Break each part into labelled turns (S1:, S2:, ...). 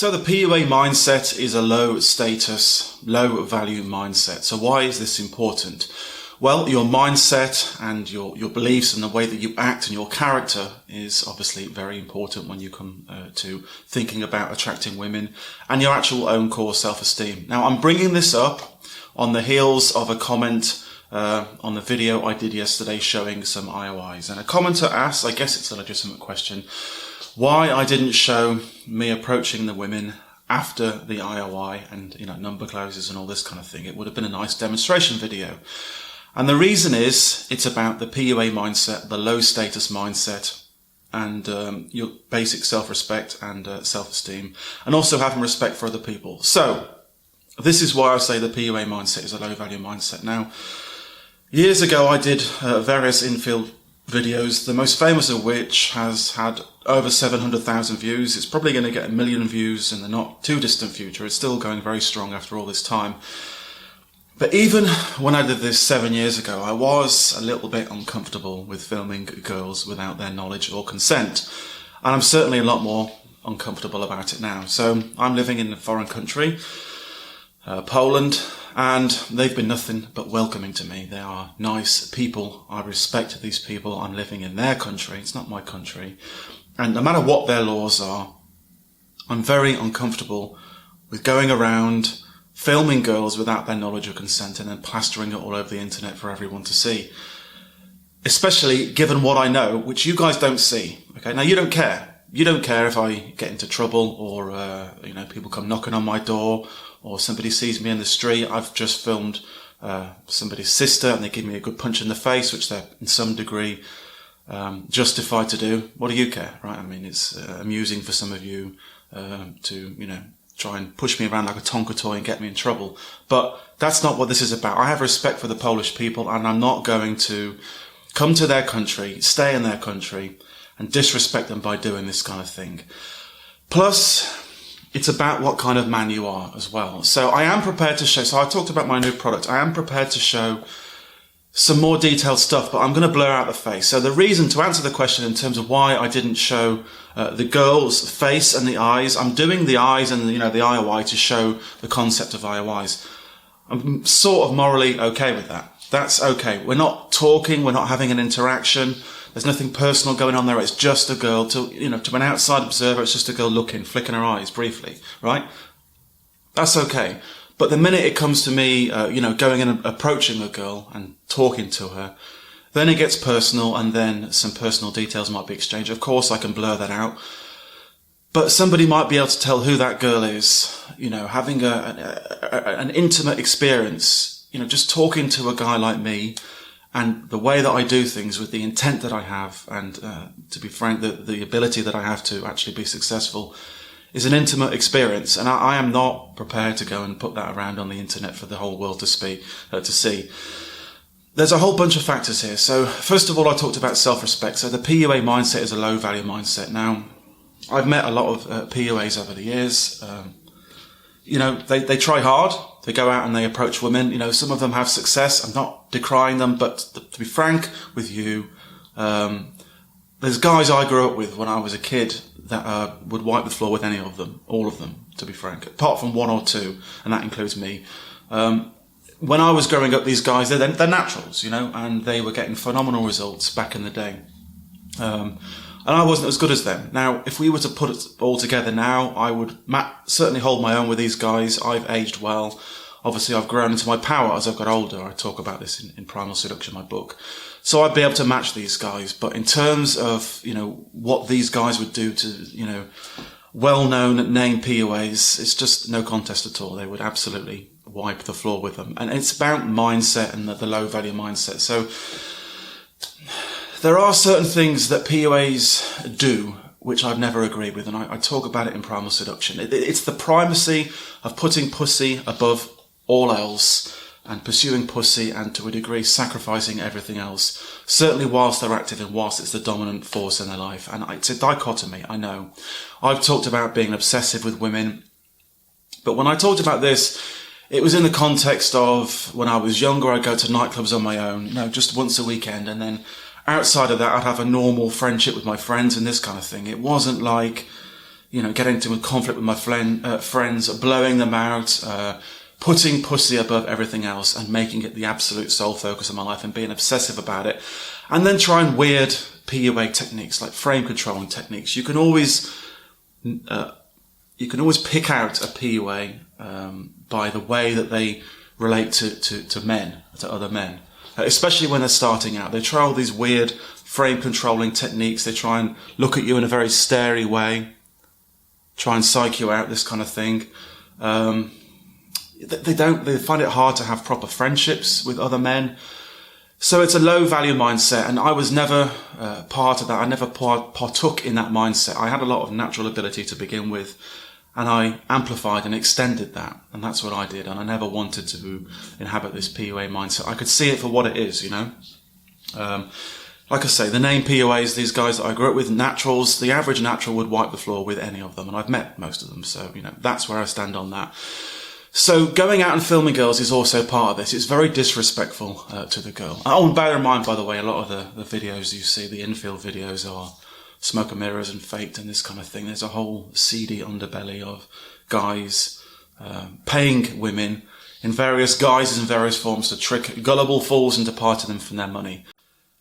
S1: So the PUA mindset is a low status, low value mindset. So why is this important? Well, your mindset and your beliefs and the way that you act and your character is obviously very important when you come to thinking about attracting women and your actual own core self-esteem. Now, I'm bringing this up on the heels of a comment on the video I did yesterday showing some IOIs. And a commenter asked, I guess it's a legitimate question, why I didn't show me approaching the women after the IOI and, number closes and all this kind of thing. It would have been a nice demonstration video. And the reason is, it's about the PUA mindset, the low status mindset, and your basic self-respect and self-esteem, and also having respect for other people. So, this is why I say the PUA mindset is a low value mindset. Now, years ago I did various infield videos, the most famous of which has had over 700,000 views. It's probably going to get 1 million views in the not too distant future. It's still going very strong after all this time. But even when I did this 7 years ago, I was a little bit uncomfortable with filming girls without their knowledge or consent. And I'm certainly a lot more uncomfortable about it now. So I'm living in a foreign country, Poland, and they've been nothing but welcoming to me. They are nice people. I respect these people. I'm living in their country. It's not my country. And no matter what their laws are, I'm very uncomfortable with going around filming girls without their knowledge or consent and then plastering it all over the internet for everyone to see. Especially given what I know, which you guys don't see. Okay, now you don't care. You don't care if I get into trouble or, people come knocking on my door or somebody sees me in the street. I've just filmed somebody's sister and they give me a good punch in the face, which they're in some degree justified to do. What do you care, right? I mean, it's amusing for some of you to, try and push me around like a Tonka toy and get me in trouble. But that's not what this is about. I have respect for the Polish people, and I'm not going to come to their country, stay in their country, and disrespect them by doing this kind of thing. Plus, it's about what kind of man you are as well. So I am prepared to show, so I talked about my new product. I am prepared to show some more detailed stuff, but I'm going to blur out the face. So the reason to answer the question in terms of why I didn't show the girl's face and the eyes, I'm doing the eyes and the IOI to show the concept of IOIs. I'm sort of morally okay with that. That's okay. We're not talking, we're not having an interaction. There's nothing personal going on there. It's just a girl to an outside observer. It's just a girl looking, flicking her eyes briefly, right? That's okay. But the minute it comes to me, going and approaching a girl and talking to her, then it gets personal and then some personal details might be exchanged. Of course, I can blur that out. But somebody might be able to tell who that girl is, having an intimate experience, just talking to a guy like me and the way that I do things with the intent that I have and, to be frank, the ability that I have to actually be successful is an intimate experience, and I am not prepared to go and put that around on the internet for the whole world to see. There's a whole bunch of factors here. So first of all, I talked about self-respect. So the PUA mindset is a low-value mindset. Now, I've met a lot of PUAs over the years. They try hard. They go out and they approach women. Some of them have success. I'm not decrying them, but to be frank with you, there's guys I grew up with when I was a kid that would wipe the floor with any of them, all of them, to be frank, apart from one or two, and that includes me. When I was growing up, these guys, they're naturals, and they were getting phenomenal results back in the day. And I wasn't as good as them. Now, if we were to put it all together now, I would certainly hold my own with these guys. I've aged well. Obviously, I've grown into my power as I've got older. I talk about this in Primal, Seduction, my book. So I'd be able to match these guys. But in terms of, what these guys would do to, well-known name PUAs, it's just no contest at all. They would absolutely wipe the floor with them. And it's about mindset and the low-value mindset. So there are certain things that PUAs do which I've never agreed with, and I talk about it in Primal Seduction. It's the primacy of putting pussy above all else and pursuing pussy and, to a degree, sacrificing everything else, certainly whilst they're active and whilst it's the dominant force in their life. And it's a dichotomy, I know. I've talked about being obsessive with women, but when I talked about this, it was in the context of when I was younger, I'd go to nightclubs on my own, just once a weekend, and then outside of that, I'd have a normal friendship with my friends and this kind of thing. It wasn't like, get into a conflict with my friends, blowing them out, putting pussy above everything else and making it the absolute sole focus of my life and being obsessive about it. And then trying weird PUA techniques like frame controlling techniques. You can always pick out a PUA by the way that they relate to men, to other men, especially when they're starting out. They try all these weird frame controlling techniques. They try and look at you in a very starey way, try and psych you out, this kind of thing. They find it hard to have proper friendships with other men. So it's a low value mindset, and I was never part of that. I never partook in that mindset. I had a lot of natural ability to begin with, and I amplified and extended that, and that's what I did. And I never wanted to inhabit this PUA mindset. I could see it for what it is, Like I say, the name PUAs, these guys that I grew up with, naturals, the average natural would wipe the floor with any of them, and I've met most of them, so, that's where I stand on that. So going out and filming girls is also part of this. It's very disrespectful to the girl. Oh, and bear in mind, by the way, a lot of the videos you see, the infield videos, are smoke and mirrors and faked and this kind of thing. There's a whole seedy underbelly of guys paying women in various guises and various forms to trick gullible fools into parting them from their money.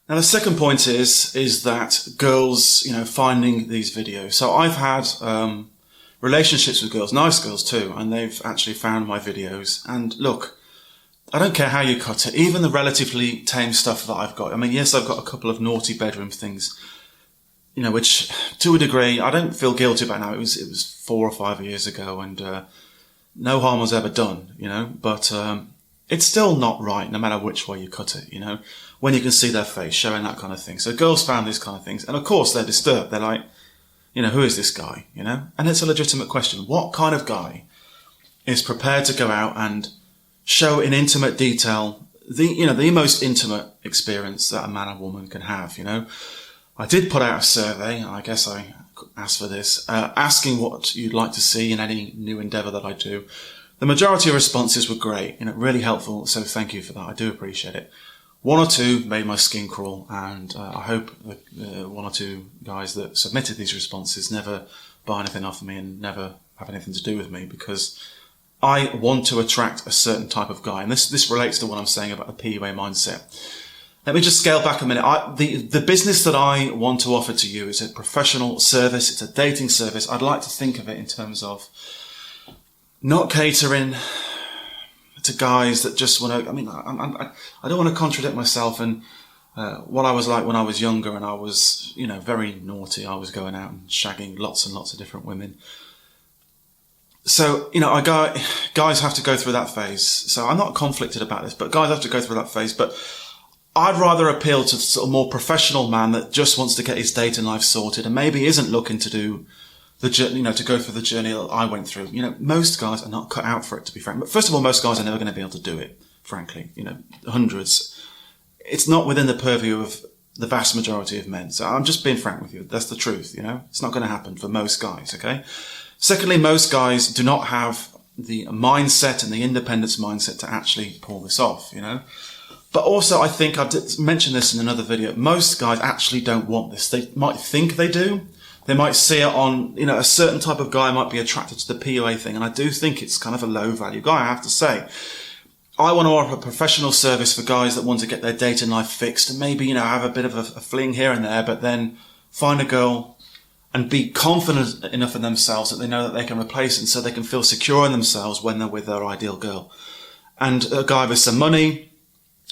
S1: Now, the second point is that girls, finding these videos. So I've had relationships with girls, nice girls too, and they've actually found my videos. And look, I don't care how you cut it, even the relatively tame stuff that I've got. I mean, yes, I've got a couple of naughty bedroom things, which to a degree I don't feel guilty about now. It was 4 or 5 years ago, and no harm was ever done, but it's still not right, no matter which way you cut it, when you can see their face showing that kind of thing. So girls found these kind of things, and of course they're disturbed. They're like, who is this guy, And it's a legitimate question. What kind of guy is prepared to go out and show in intimate detail the most intimate experience that a man and woman can have, I did put out a survey, and I guess I asked for this, asking what you'd like to see in any new endeavour that I do. The majority of responses were great, really helpful, so thank you for that. I do appreciate it. 1 or 2 made my skin crawl, and I hope the 1 or 2 guys that submitted these responses never buy anything off of me and never have anything to do with me, because I want to attract a certain type of guy. And this relates to what I'm saying about the PUA mindset. Let me just scale back a minute. The business that I want to offer to you is a professional service. It's a dating service. I'd like to think of it in terms of not catering to guys that just want to, I don't want to contradict myself and what I was like when I was younger and I was, very naughty. I was going out and shagging lots and lots of different women. So, guys have to go through that phase. So I'm not conflicted about this, but guys have to go through that phase. But I'd rather appeal to sort of more professional man that just wants to get his dating life sorted and maybe isn't looking to do the journey, to go through the journey that I went through. Most guys are not cut out for it, to be frank. But first of all, most guys are never going to be able to do it, frankly. Hundreds. It's not within the purview of the vast majority of men. So I'm just being frank with you. That's the truth, It's not going to happen for most guys, okay? Secondly, most guys do not have the mindset and the independence mindset to actually pull this off, But also, I think I've mentioned this in another video. Most guys actually don't want this. They might think they do. They might see it on, a certain type of guy might be attracted to the PUA thing. And I do think it's kind of a low value guy, I have to say. I want to offer a professional service for guys that want to get their dating life fixed and maybe, have a bit of a fling here and there, but then find a girl and be confident enough in themselves that they know that they can replace it, so they can feel secure in themselves when they're with their ideal girl. And a guy with some money,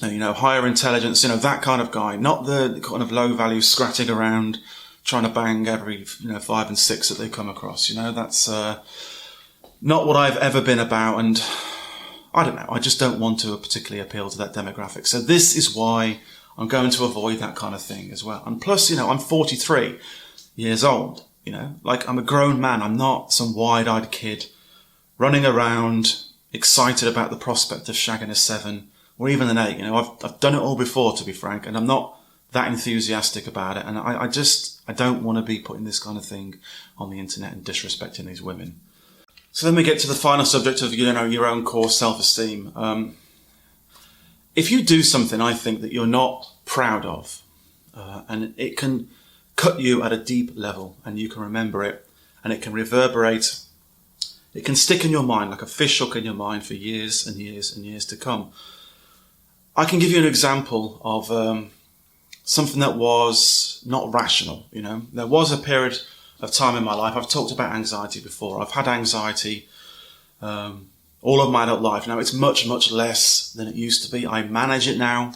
S1: higher intelligence, that kind of guy, not the kind of low value scratching around, trying to bang every, 5 and 6 that they come across. That's not what I've ever been about. And I don't know, I just don't want to particularly appeal to that demographic. So this is why I'm going to avoid that kind of thing as well. And plus, I'm 43 years old, I'm a grown man. I'm not some wide-eyed kid running around excited about the prospect of shagging a 7 or even an 8. I've done it all before, to be frank, and I'm not that enthusiastic about it. And I don't want to be putting this kind of thing on the internet and disrespecting these women. So then we get to the final subject of, your own core self-esteem. If you do something, I think, that you're not proud of, and it can cut you at a deep level and you can remember it and it can reverberate. It can stick in your mind like a fish hook in your mind for years and years and years to come. I can give you an example of something that was not rational. There was a period of time in my life. I've talked about anxiety before. I've had anxiety all of my adult life. Now it's much, much less than it used to be. I manage it now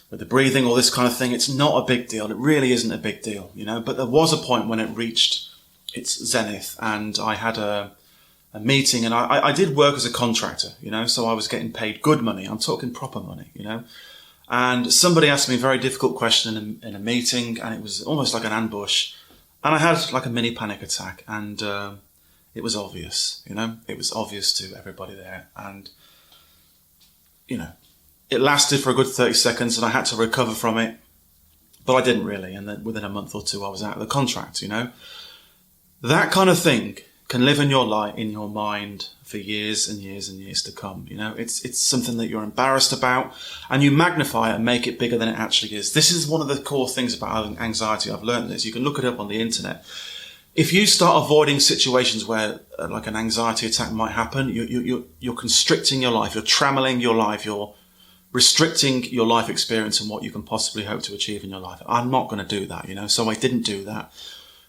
S1: with the breathing, all this kind of thing. It's not a big deal. It really isn't a big deal, but there was a point when it reached its zenith, and I had a meeting, and I did work as a contractor, so I was getting paid good money. I'm talking proper money, and somebody asked me a very difficult question in a meeting, and it was almost like an ambush, and I had like a mini panic attack, and it was obvious, it was obvious to everybody there, and it lasted for a good 30 seconds, and I had to recover from it, but I didn't really, and then within a month or two I was out of the contract. That kind of thing can live in your mind for years and years and years to come. It's something that you're embarrassed about, and you magnify it and make it bigger than it actually is. This is one of the core things about anxiety. I've learned this. You can look it up on the internet. If you start avoiding situations where like an anxiety attack might happen, you're constricting your life. You're trammeling your life. You're restricting your life experience and what you can possibly hope to achieve in your life. I'm not going to do that, so I didn't do that.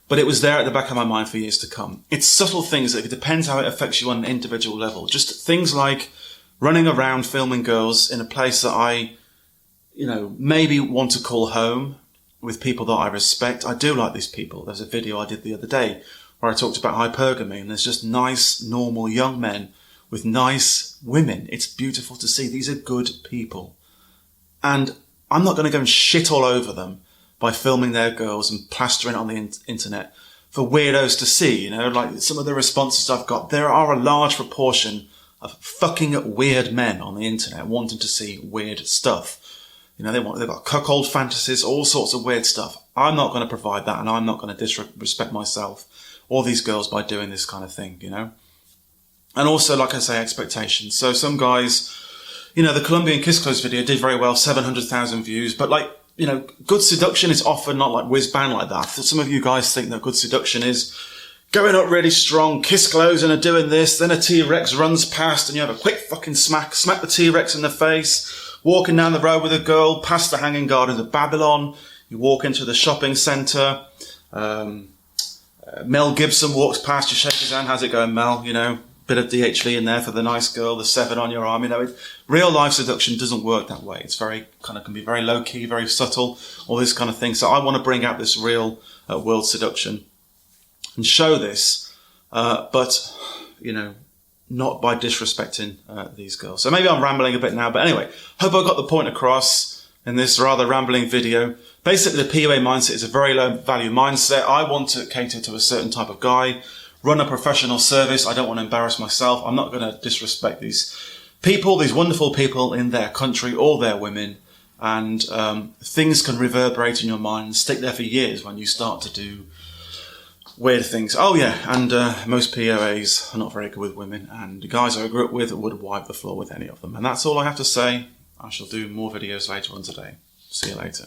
S1: But it was there at the back of my mind for years to come. It's subtle things. It depends how it affects you on an individual level. Just things like running around filming girls in a place that I, maybe want to call home, with people that I respect. I do like these people. There's a video I did the other day where I talked about hypergamy, and there's just nice, normal young men with nice women. It's beautiful to see. These are good people. And I'm not going to go and shit all over them by filming their girls and plastering it on the internet for weirdos to see, like some of the responses I've got. There are a large proportion of fucking weird men on the internet wanting to see weird stuff. They've got cuckold fantasies, all sorts of weird stuff. I'm not going to provide that, and I'm not going to disrespect myself or these girls by doing this kind of thing, And also, like I say, expectations. So some guys, the Colombian Kiss Close video did very well, 700,000 views, but good seduction is often not like whiz bang like that. Some of you guys think that good seduction is going up really strong, kiss close and are doing this, then a T-Rex runs past and you have a quick fucking smack the T-Rex in the face, walking down the road with a girl, past the Hanging Gardens of Babylon, you walk into the shopping centre, Mel Gibson walks past, you shake his hand, how's it going, Mel, bit of DHL in there for the nice girl, the 7 on your arm. Real life seduction doesn't work that way. It's can be very low key, very subtle, all this kind of thing. So I want to bring out this real world seduction and show this, but not by disrespecting these girls. So maybe I'm rambling a bit now, but anyway, hope I got the point across in this rather rambling video. Basically, the PUA mindset is a very low value mindset. I want to cater to a certain type of guy, run a professional service. I don't want to embarrass myself. I'm not going to disrespect these people, these wonderful people in their country, all their women. And things can reverberate in your mind and stick there for years when you start to do weird things. Oh yeah, and most POAs are not very good with women. And the guys I grew up with would wipe the floor with any of them. And that's all I have to say. I shall do more videos later on today. See you later.